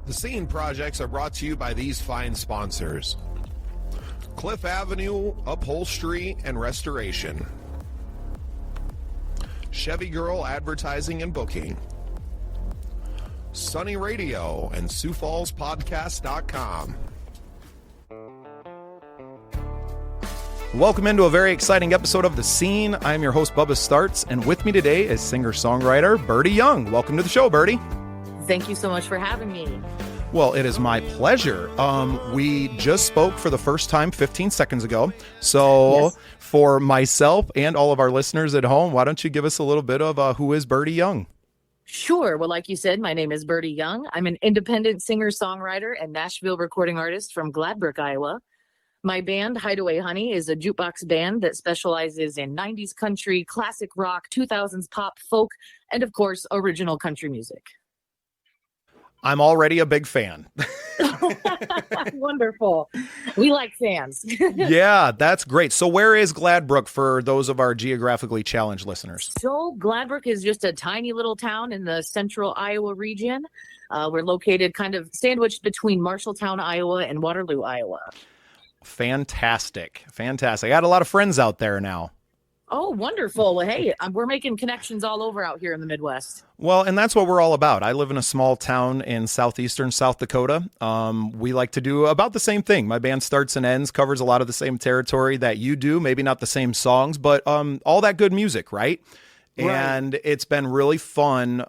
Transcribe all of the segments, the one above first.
The Scene projects are brought to you by these fine sponsors: Cliff Avenue Upholstery and Restoration, Chevy Girl Advertising and Booking, Sunny Radio, and SiouxFallsPodcast.com. Welcome into a very exciting episode of The Scene. I'm your host, Bubba Startz, and with me today is singer-songwriter Birdy Young. Welcome to the show, Birdy. Thank you so much for having me. Well, it is my pleasure. We just spoke for the first time 15 seconds ago. So yes. For myself and all of our listeners at home, why don't you give us a little bit of who is Birdy Young? Sure. Well, like you said, my name is Birdy Young. I'm an independent singer-songwriter and Nashville recording artist from Gladbrook, Iowa. My band, HIDEAWAY Honey, is a jukebox band that specializes in 90s country, classic rock, 2000s pop, folk, and of course, original country music. I'm already a big fan. Wonderful. We like fans. Yeah, that's great. So where is Gladbrook for those of our geographically challenged listeners? So Gladbrook is just a tiny little town in the central Iowa region. We're located kind of sandwiched between Marshalltown, Iowa and Waterloo, Iowa. Fantastic. I got a lot of friends out there now. Oh, wonderful. Well, hey, we're making connections all over out here in the Midwest. Well, and that's what we're all about. I live in a small town in southeastern South Dakota. We like to do about the same thing. My band Startz and Ends covers a lot of the same territory that you do. Maybe not the same songs, but all that good music, right? And it's been really fun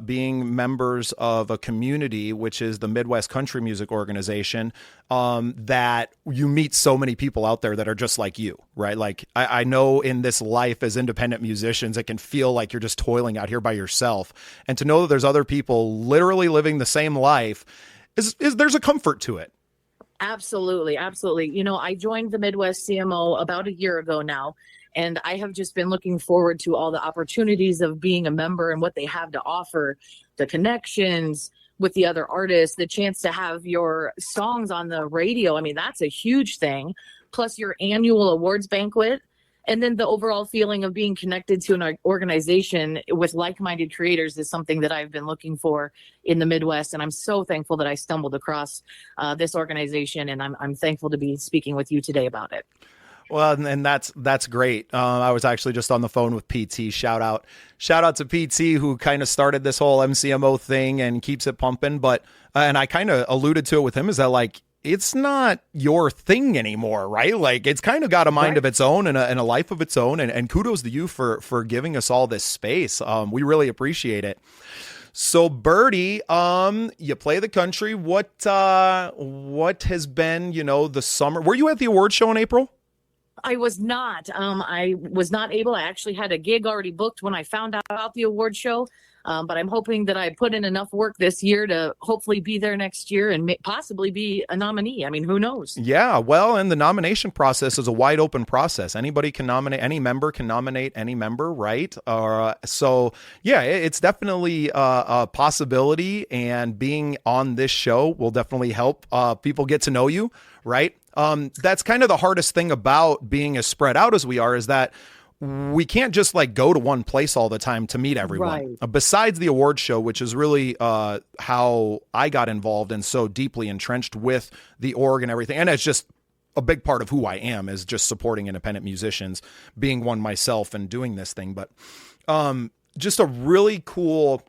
being members of a community, which is the Midwest Country Music Organization, that you meet so many people out there that are just like you, right? Like I know in this life as independent musicians, it can feel like you're just toiling out here by yourself. And to know that there's other people literally living the same life, there's a comfort to it. Absolutely. Absolutely. You know, I joined the Midwest CMO about a year ago now. And I have just been looking forward to all the opportunities of being a member and what they have to offer, the connections with the other artists, the chance to have your songs on the radio. I mean, that's a huge thing. Plus your annual awards banquet. And then the overall feeling of being connected to an organization with like-minded creators is something that I've been looking for in the Midwest. And I'm so thankful that I stumbled across this organization. And I'm thankful to be speaking with you today about it. Well, and that's great. I was actually just on the phone with PT. Shout out to PT, who kind of started this whole MCMO thing and keeps it pumping. But and I kind of alluded to it with him, is that like it's not your thing anymore, right? Like it's kind of got a mind of its own and a life of its own. And kudos to you for giving us all this space. We really appreciate it. So Birdy, you play the country. What has been, the summer? Were you at the award show in April? I was not. I was not able. I actually had a gig already booked when I found out about the award show. But I'm hoping that I put in enough work this year to hopefully be there next year and possibly be a nominee. I mean, who knows? Yeah, well, and the nomination process is a wide open process. Anybody can nominate, any member can nominate any member, right? So, yeah, it's definitely a possibility. And being on this show will definitely help people get to know you, right? That's kind of the hardest thing about being as spread out as we are, is that we can't just like go to one place all the time to meet everyone. Right. Besides the award show, which is really how I got involved and so deeply entrenched with the org and everything. And it's just a big part of who I am, is just supporting independent musicians, being one myself and doing this thing. But just a really cool,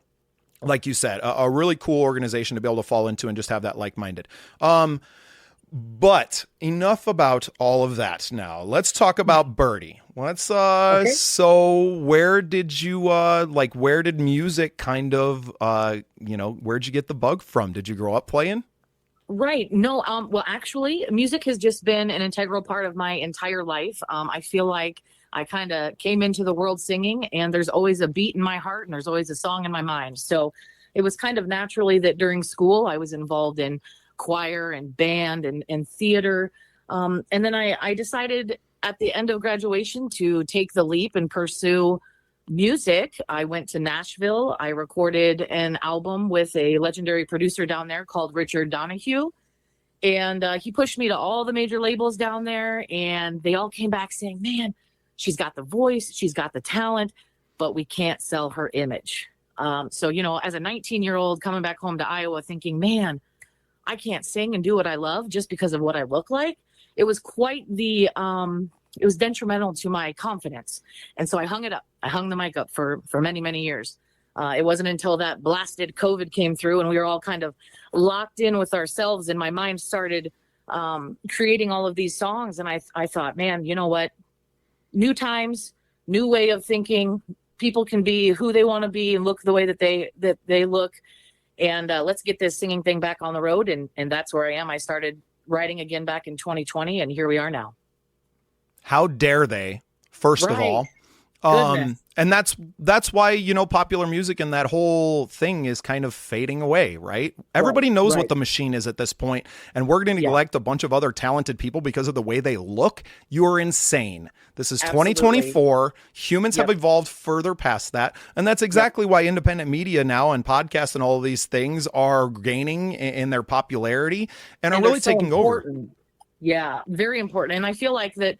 like you said, a really cool organization to be able to fall into and just have that like-minded. But enough about all of that now. Let's talk about Birdy. Let's okay. So where did you where did music kind of where'd you get the bug from? Did you grow up playing? Right. No, well actually music has just been an integral part of my entire life. I feel like I kind of came into the world singing, and there's always a beat in my heart and there's always a song in my mind. So it was kind of naturally that during school I was involved in choir and band and theater. And then I decided at the end of graduation to take the leap and pursue music. I went to Nashville. I recorded an album with a legendary producer down there called Richard Donahue. And he pushed me to all the major labels down there. And they all came back saying, man, she's got the voice, she's got the talent, but we can't sell her image. So, as a 19-year-old coming back home to Iowa thinking, man, I can't sing and do what I love just because of what I look like. It was quite the, it was detrimental to my confidence. And so I hung it up. I hung the mic up for many, many years. It wasn't until that blasted COVID came through and we were all kind of locked in with ourselves, and my mind started creating all of these songs. And I thought, man, you know what? New times, new way of thinking. People can be who they want to be and look the way that they look. And let's get this singing thing back on the road. And that's where I am. I started writing again back in 2020, and here we are now. How dare they, first of all. And that's why, you know, popular music and that whole thing is kind of fading away, right? Everybody knows what the machine is at this point, and we're going to neglect a bunch of other talented people because of the way they look. You are insane. This is 2024. Humans have evolved further past that. And that's exactly why independent media now and podcasts and all of these things are gaining in their popularity and are really taking over. Yeah, very important. And I feel like that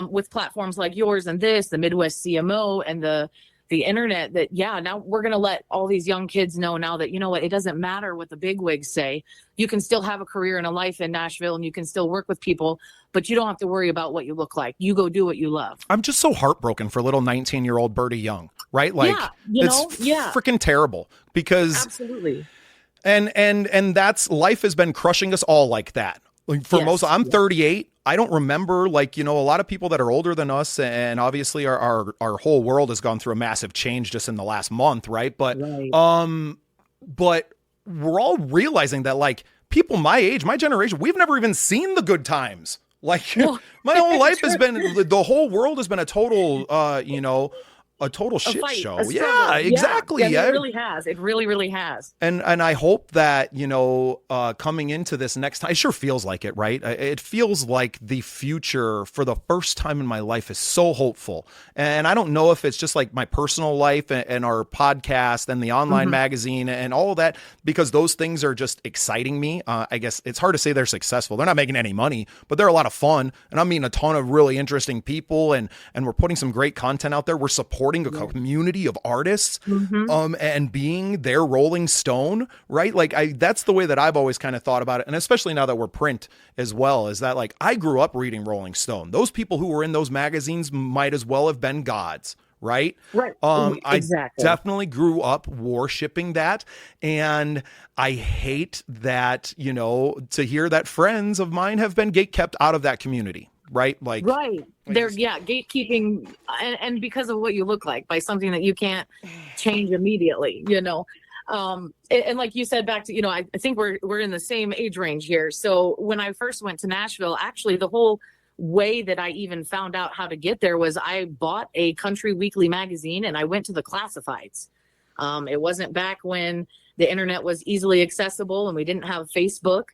with platforms like yours and the Midwest CMO and the internet, that, now we're going to let all these young kids know now that, you know what, it doesn't matter what the bigwigs say. You can still have a career and a life in Nashville, and you can still work with people, but you don't have to worry about what you look like. You go do what you love. I'm just so heartbroken for little 19-year-old Birdy Young, right? Like, it's freaking terrible because absolutely. And that's, life has been crushing us all like that. Like for most, I'm 38. I don't remember, like, you know, a lot of people that are older than us, and obviously our whole world has gone through a massive change just in the last month, right? But but we're all realizing that, like, people my age, my generation, we've never even seen the good times. Like, my whole life has been, the whole world has been a total, a total shit show. Yeah, exactly. Yeah, it really has. It really, really has. And I hope that, you know, coming into this next time, it sure feels like it, right? It feels like the future for the first time in my life is so hopeful. And I don't know if it's just like my personal life and our podcast and the online magazine and all of that, because those things are just exciting me. I guess it's hard to say they're successful. They're not making any money, but they're a lot of fun. And I'm meeting a ton of really interesting people, and we're putting some great content out there. We're supporting a community of artists, and being their Rolling Stone, right? Like, that's the way that I've always kind of thought about it. And especially now that we're print as well, is that, like, I grew up reading Rolling Stone. Those people who were in those magazines might as well have been gods. Right. Exactly. I definitely grew up worshiping that. And I hate that, you know, to hear that friends of mine have been kept out of that community. Right. Like, they're gatekeeping, and because of what you look like, by something that you can't change immediately, you know. And like you said, back to, you know, I think we're in the same age range here. So when I first went to Nashville, actually the whole way that I even found out how to get there was I bought a country weekly magazine and I went to the classifieds. It wasn't back when the internet was easily accessible and we didn't have Facebook.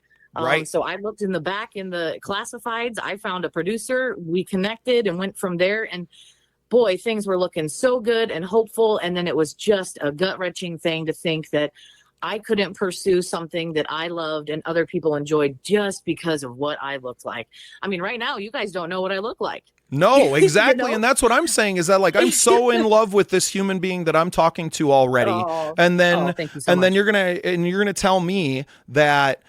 So I looked in the back in the classifieds. I found a producer. We connected and went from there. And boy, things were looking so good and hopeful. And then it was just a gut-wrenching thing to think that I couldn't pursue something that I loved and other people enjoyed just because of what I looked like. I mean, right now, you guys don't know what I look like. No, exactly. You know? And that's what I'm saying, is that, like, I'm so in love with this human being that I'm talking to already. And then, thank you so much. Then you're going to tell me that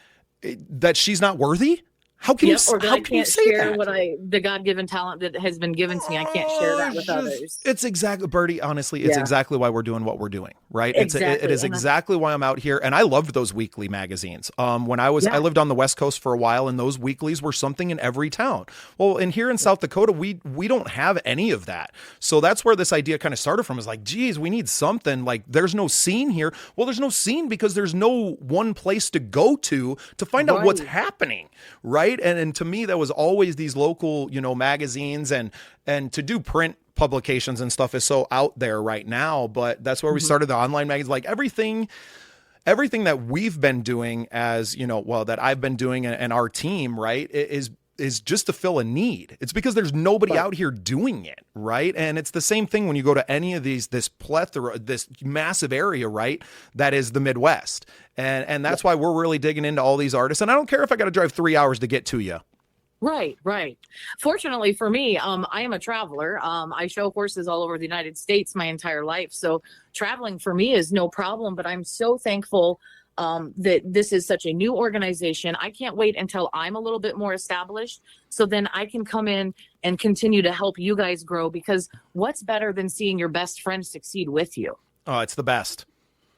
she's not worthy? How can you say that? I can't share the God-given talent that has been given to me. I can't share that with others. It's exactly, Birdy, honestly, it's exactly why we're doing what we're doing, right? Exactly. It is exactly why I'm out here. And I loved those weekly magazines. When I lived on the West Coast for a while, and those weeklies were something in every town. Well, and here in South Dakota, we don't have any of that. So that's where this idea kind of started from, is like, geez, we need something. Like, there's no scene here. Well, there's no scene because there's no one place to go to find out what's happening, right? And to me, that was always these local, you know, magazines, and to do print publications and stuff is so out there right now. But that's where we started the online magazines. Like, everything that we've been doing, as, you know, well, that I've been doing and our team, right, is just to fill a need. It's because there's nobody out here doing it, right? And it's the same thing when you go to any of this plethora, this massive area, right, that is the Midwest. And that's why we're really digging into all these artists. And I don't care if I got to drive 3 hours to get to you. Right. Fortunately for me, I am a traveler. I show horses all over the United States my entire life. So traveling for me is no problem, but I'm so thankful that this is such a new organization. I can't wait until I'm a little bit more established, so then I can come in and continue to help you guys grow, because what's better than seeing your best friend succeed with you? Oh, it's the best.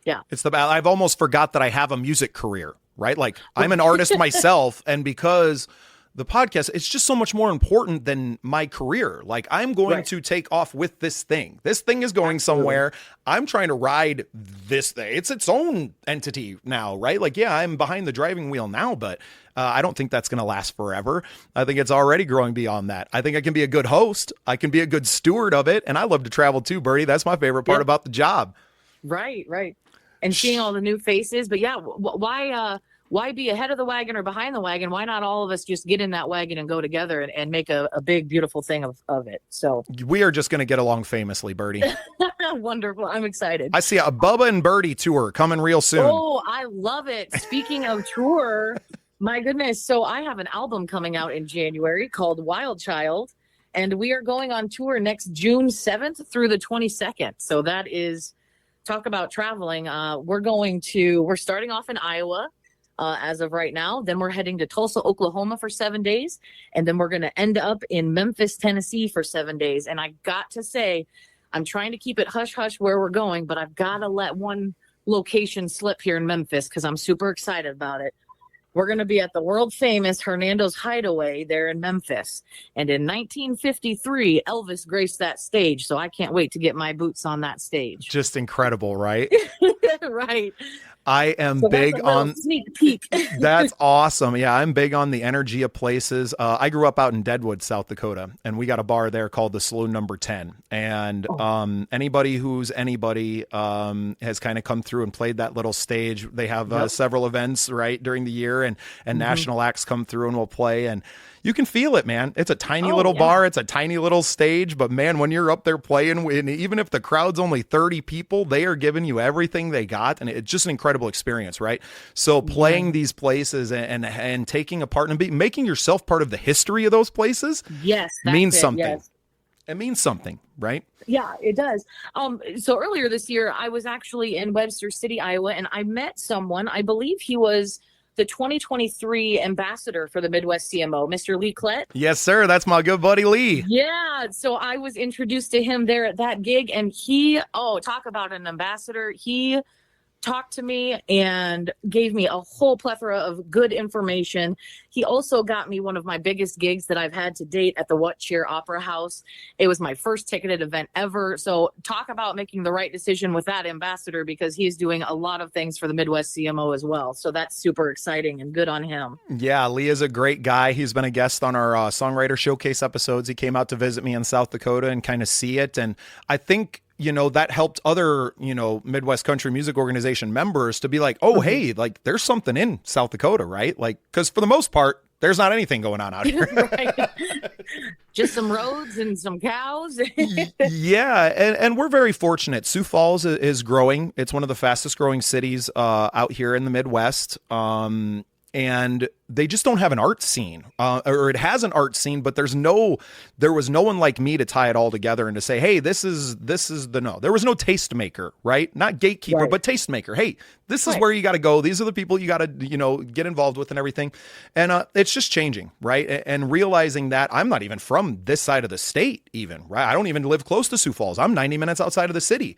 Yeah. It's the best. I've almost forgot that I have a music career, right? Like, I'm an artist myself, and because the podcast, it's just so much more important than my career. Like, I'm going to take off with this thing. This thing is going somewhere. I'm trying to ride this thing. It's its own entity now, right? Like, yeah, I'm behind the driving wheel now, but I don't think that's going to last forever. I think it's already growing beyond that. I think I can be a good host. I can be a good steward of it. And I love to travel too, Birdy. That's my favorite part about the job. Right. And seeing all the new faces. But yeah, why be ahead of the wagon or behind the wagon? Why not all of us just get in that wagon and go together and make a big, beautiful thing of it? So we are just going to get along famously, Birdy. Wonderful. I'm excited. I see a Bubba and Birdy tour coming real soon. Oh, I love it. Speaking of tour, my goodness. So I have an album coming out in January called Wild Child, and we are going on tour next June 7th through the 22nd. So that is, talk about traveling. We're starting off in Iowa. As of right now. Then we're heading to Tulsa, Oklahoma for 7 days. And then we're going to end up in Memphis, Tennessee for 7 days. And I got to say, I'm trying to keep it hush hush where we're going, but I've got to let one location slip here in Memphis because I'm super excited about it. We're going to be at the world famous Hernando's Hideaway there in Memphis. And in 1953, Elvis graced that stage. So I can't wait to get my boots on that stage. Just incredible, right? Right. I am big on sneak peek. That's awesome. Yeah, I'm big on the energy of places. I grew up out in Deadwood, South Dakota, and we got a bar there called the Saloon Number 10. And anybody who's anybody has kind of come through and played that little stage. They have several events right during the year, and national acts come through and will play, and you can feel it, man. It's a tiny little bar. It's a tiny little stage. But, man, when you're up there playing, and even if the crowd's only 30 people, they are giving you everything they got. And it's just an incredible experience, right? So playing these places and taking a part and making yourself part of the history of those places means something. Yes. It means something, right? Yeah, it does. So earlier this year, I was actually in Webster City, Iowa, and I met someone. I believe he was the 2023 ambassador for the Midwest CMO, Mr. Lee Klett. Yes, sir. That's my good buddy, Lee. Yeah. So I was introduced to him there at that gig, and talk about an ambassador. He talked to me and gave me a whole plethora of good information. He also got me one of my biggest gigs that I've had to date at the What Cheer Opera House. It was my first ticketed event ever. So talk about making the right decision with that ambassador, because he's doing a lot of things for the Midwest CMO as well. So that's super exciting and good on him. Yeah, Lee is a great guy. He's been a guest on our Songwriter Showcase episodes. He came out to visit me in South Dakota and kind of see it. And I think that helped other, Midwest country music organization members to be like, oh, hey, like there's something in South Dakota, right? Like, because for the most part, there's not anything going on out here. Right. Just some roads and some cows. Yeah. And we're very fortunate. Sioux Falls is growing. It's one of the fastest growing cities out here in the Midwest. And they just don't have an art scene, or it has an art scene, but there was no one like me to tie it all together and to say, hey, this is there was no tastemaker, right? Not gatekeeper, but tastemaker. Hey, this is where you got to go. These are the people you got to, get involved with and everything. And it's just changing, right? And realizing that I'm not even from this side of the state even, right? I don't even live close to Sioux Falls. I'm 90 minutes outside of the city.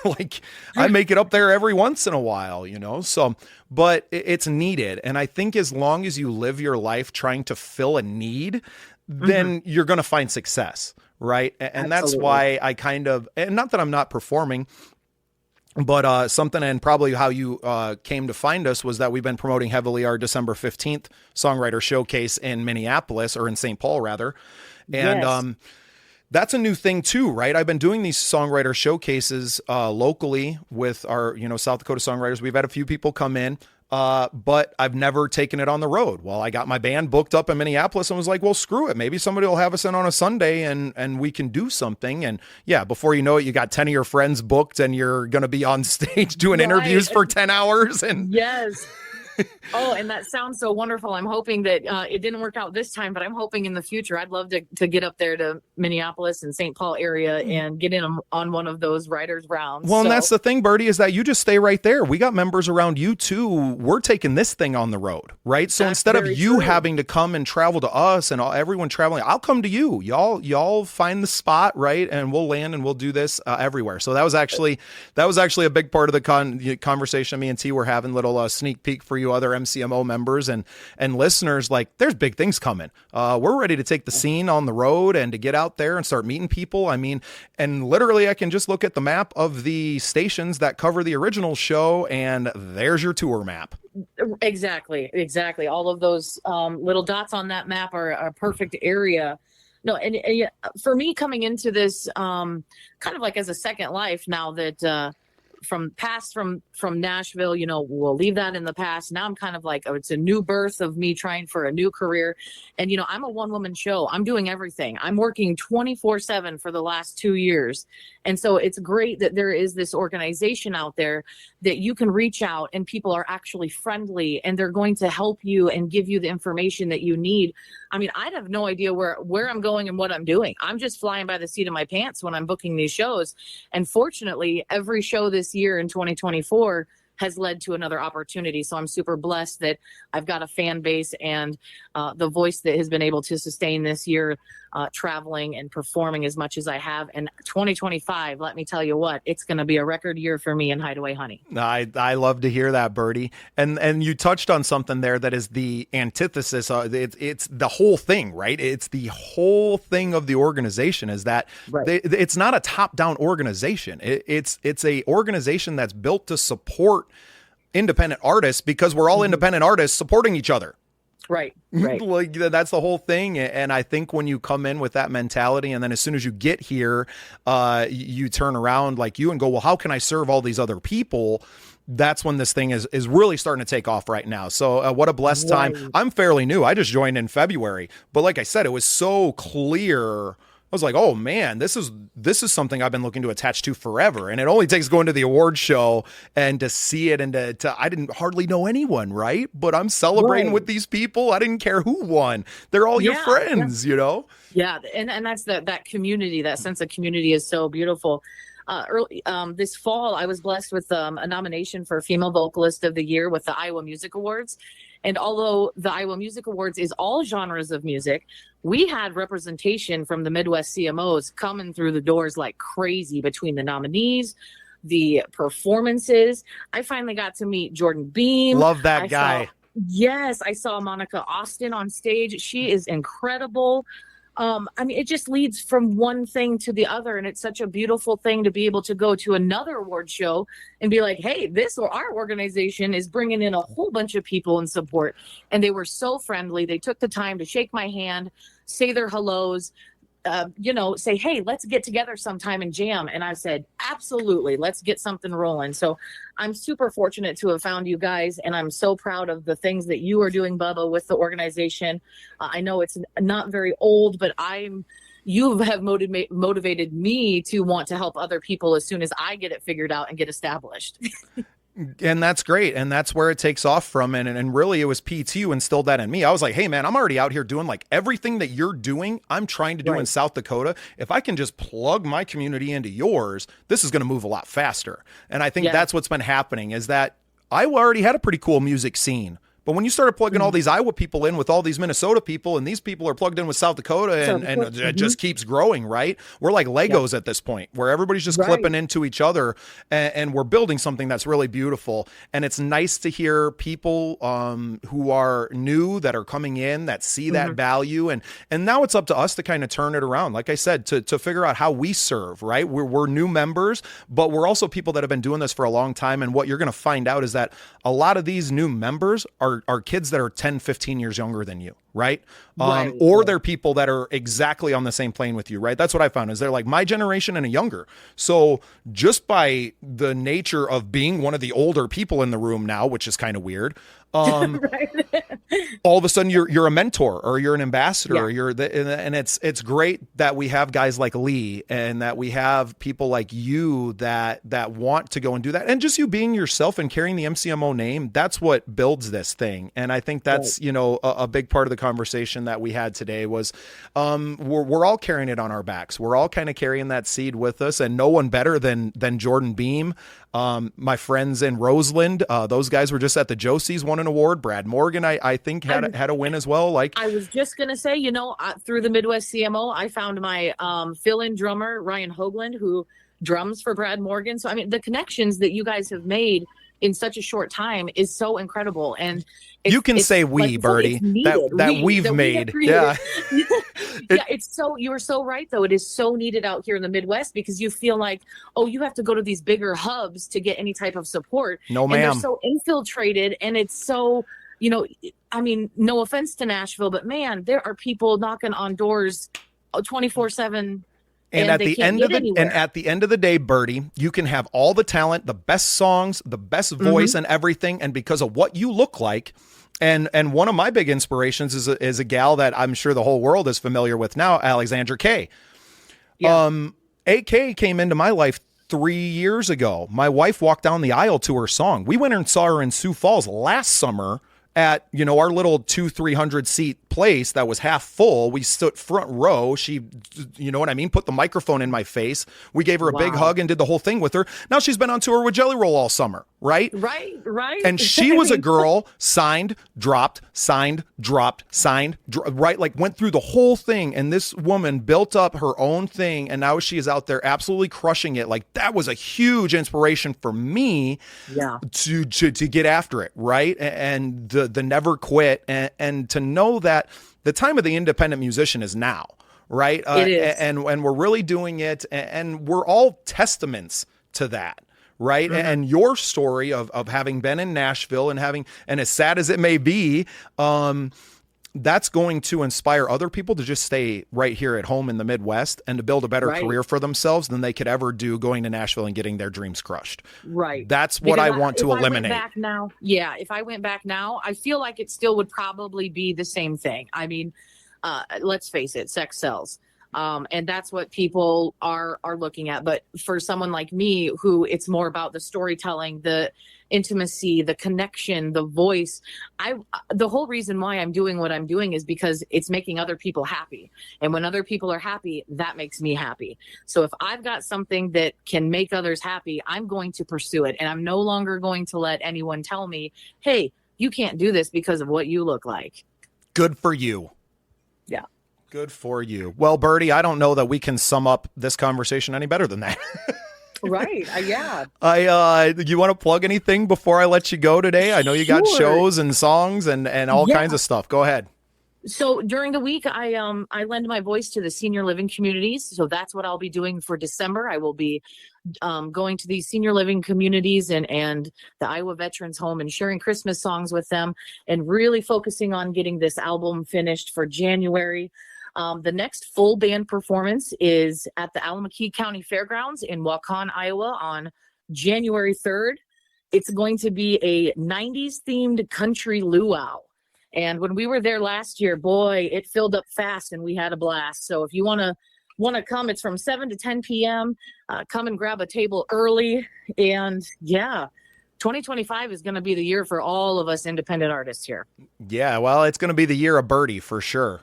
Like I make it up there every once in a while, so, but it's needed. And I think as long as you live your life trying to fill a need, then you're going to find success, right? And that's why I and not that I'm not performing, but something, and probably how you came to find us, was that we've been promoting heavily our December 15th Songwriter Showcase in Minneapolis, or in St. Paul rather. And that's a new thing too, right? I've been doing these songwriter showcases locally with our, South Dakota songwriters. We've had a few people come in, but I've never taken it on the road. Well, I got my band booked up in Minneapolis and was like, well, screw it. Maybe somebody will have us in on a Sunday and we can do something. And yeah, before you know it, you got 10 of your friends booked and you're going to be on stage doing interviews for 10 hours. And Oh, and that sounds so wonderful. I'm hoping that it didn't work out this time, but I'm hoping in the future. I'd love to get up there to Minneapolis and St. Paul area and get in on one of those writers rounds. Well, and that's the thing, Birdy, is that you just stay right there. We got members around you too. We're taking this thing on the road, right? So instead of you having to come and travel to us and everyone traveling, I'll come to you. Y'all find the spot, right? And we'll land and we'll do this everywhere. So that was actually a big part of the conversation me and T were having. Little sneak peek for you other MCMO members and listeners. Like, there's big things coming. We're ready to take the scene on the road and to get out there and start meeting people. I mean, and literally I can just look at the map of the stations that cover the original show and there's your tour map. Exactly. All of those little dots on that map are a perfect area. No, and for me coming into this kind of like as a second life now that from Nashville, we'll leave that in the past. Now I'm kind of like, it's a new birth of me trying for a new career. And, I'm a one-woman show. I'm doing everything. I'm working 24/7 for the last 2 years. And so it's great that there is this organization out there that you can reach out and people are actually friendly and they're going to help you and give you the information that you need. I mean, I'd have no idea where I'm going and what I'm doing. I'm just flying by the seat of my pants when I'm booking these shows. And fortunately, every show this year in 2024 has led to another opportunity. So I'm super blessed that I've got a fan base and the voice that has been able to sustain this year, traveling and performing as much as I have. And 2025, let me tell you what, it's going to be a record year for me in Hideaway Honey. I love to hear that, Birdy. And you touched on something there that is the antithesis. It's the whole thing, right? It's the whole thing of the organization is that it's not a top-down organization. It's a organization that's built to support independent artists because we're all independent artists supporting each other. Right. Like that's the whole thing. And I think when you come in with that mentality and then as soon as you get here, you turn around like you and go, well, how can I serve all these other people? That's when this thing is really starting to take off right now. So what a blessed time. I'm fairly new. I just joined in February, but like I said, it was so clear. I was like, oh man, this is something I've been looking to attach to forever. And it only takes going to the awards show and to see it and to I didn't hardly know anyone, right? But I'm celebrating with these people. I didn't care who won. They're all your friends, Yeah. And that's that community, that sense of community is so beautiful. This fall, I was blessed with a nomination for Female Vocalist of the Year with the Iowa Music Awards. And although the Iowa Music Awards is all genres of music, we had representation from the Midwest CMOs coming through the doors like crazy between the nominees, the performances. I finally got to meet Jordan Beam. Love that guy. I saw Monica Austin on stage. She is incredible. I mean, it just leads from one thing to the other. And it's such a beautiful thing to be able to go to another award show and be like, hey, our organization is bringing in a whole bunch of people in support. And they were so friendly. They took the time to shake my hand, say their hellos, say, hey, let's get together sometime and jam. And I said, absolutely, let's get something rolling. So I'm super fortunate to have found you guys. And I'm so proud of the things that you are doing, Bubba, with the organization. I know it's not very old, but you have motivated me to want to help other people as soon as I get it figured out and get established. And that's great. And that's where it takes off from. And really it was PT who instilled that in me. I was like, hey man, I'm already out here doing like everything that you're doing. I'm trying to do in South Dakota. If I can just plug my community into yours, this is going to move a lot faster. And I think that's what's been happening is that I already had a pretty cool music scene. But when you started plugging all these Iowa people in with all these Minnesota people, and these people are plugged in with South Dakota, and it just keeps growing, right? We're like Legos at this point, where everybody's just clipping into each other, and we're building something that's really beautiful. And it's nice to hear people who are new that are coming in that see that value, and now it's up to us to kind of turn it around. Like I said, to figure out how we serve, right? We're new members, but we're also people that have been doing this for a long time. And what you're going to find out is that a lot of these new members are are kids that are 10, 15 years younger than you, right? Right, Or right. they're people that are exactly on the same plane with you, right? That's what I found, is they're like my generation and a younger. So just by the nature of being one of the older people in the room now, which is kind of weird, Right. all of a sudden you're a mentor or you're an ambassador, Yeah. or and it's great that we have guys like Lee and that we have people like you that want to go and do that, and just you being yourself and carrying the MCMO name. That's what builds this thing. And I think that's, a big part of the conversation that we had today was, we're all carrying it on our backs. We're all kind of carrying that seed with us, and no one better than Jordan Beam. My friends in Roseland, those guys were just at the Josie's, won an award. Brad Morgan, I think had a win as well. Like, I was just going to say, through the Midwest CMO, I found my fill-in drummer, Ryan Hoagland, who drums for Brad Morgan. So, I mean, the connections that you guys have made in such a short time is so incredible. And you can say we, Birdy, that we've made. Yeah. Yeah, you were so right, though. It is so needed out here in the Midwest, because you feel like, you have to go to these bigger hubs to get any type of support. No, and ma'am. they're so infiltrated, and it's so, I mean, no offense to Nashville, but man, there are people knocking on doors 24/7. And at the end of the day, Birdy, you can have all the talent, the best songs, the best voice, and everything, and because of what you look like. And one of my big inspirations is a gal that I'm sure the whole world is familiar with now, Alexandra Kay. Yeah. AK came into my life 3 years ago. My wife walked down the aisle to her song. We went and saw her in Sioux Falls last summer at, our little 200-300 seat place that was half full. We stood front row. She, put the microphone in my face. We gave her a big hug and did the whole thing with her. Now she's been on tour with Jelly Roll all summer, right? Right. And she was a girl, signed, dropped, signed, dropped, signed, right? Like went through the whole thing. And this woman built up her own thing. And now she is out there absolutely crushing it. Like that was a huge inspiration for me to get after it. Right. And the never quit and to know that the time of the independent musician is now. Right. It is. And we're really doing it. And we're all testaments to that. Right. Mm-hmm. And your story of having been in Nashville and as sad as it may be, that's going to inspire other people to just stay right here at home in the Midwest and to build a better career for themselves than they could ever do going to Nashville and getting their dreams crushed. Right. That's what I want to eliminate. If I went back now, I feel like it still would probably be the same thing. I mean, let's face it, sex sells. And that's what people are looking at. But for someone like me, who it's more about the storytelling, the intimacy, the connection, the voice, the whole reason why I'm doing what I'm doing is because it's making other people happy. And when other people are happy, that makes me happy. So if I've got something that can make others happy, I'm going to pursue it. And I'm no longer going to let anyone tell me, hey, you can't do this because of what you look like. Good for you. Yeah. Good for you. Well, Birdy, I don't know that we can sum up this conversation any better than that. Right. Yeah. You want to plug anything before I let you go today? I know you got shows and songs and all kinds of stuff. Go ahead. So during the week, I lend my voice to the senior living communities. So that's what I'll be doing for December. I will be going to these senior living communities and the Iowa Veterans Home and sharing Christmas songs with them and really focusing on getting this album finished for January. The next full band performance is at the Alameda County Fairgrounds in Waukon, Iowa on January 3rd. It's going to be a 90s themed country luau. And when we were there last year, boy, it filled up fast and we had a blast. So if you want to come, it's from 7 to 10 p.m. Come and grab a table early. And 2025 is going to be the year for all of us independent artists here. Yeah, well, it's going to be the year of Birdy for sure.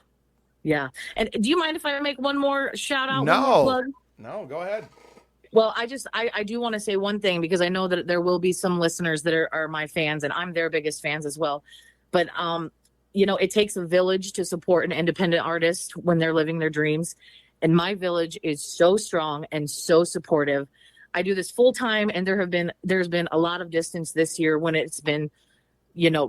Yeah. And do you mind if I make one more shout out? One more plug? No, go ahead. Well, I do want to say one thing because I know that there will be some listeners that are my fans and I'm their biggest fans as well. But, it takes a village to support an independent artist when they're living their dreams. And my village is so strong and so supportive. I do this full time and there's been a lot of distance this year when it's been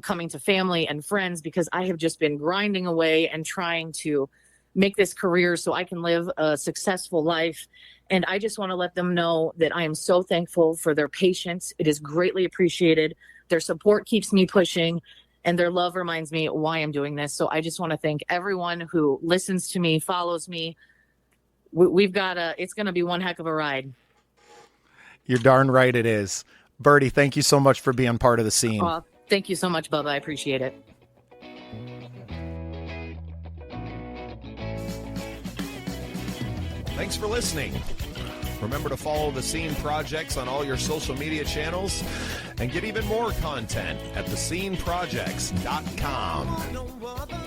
coming to family and friends because I have just been grinding away and trying to make this career so I can live a successful life. And I just want to let them know that I am so thankful for their patience. It is greatly appreciated. Their support keeps me pushing. and their love reminds me why I'm doing this. So I just want to thank everyone who listens to me, follows me. We've got it's going to be one heck of a ride. You're darn right it is. Birdy, thank you so much for being part of the scene. Thank you so much, Bubba. I appreciate it. Thanks for listening. Remember to follow the Scene Projects on all your social media channels and get even more content at thesceneprojects.com.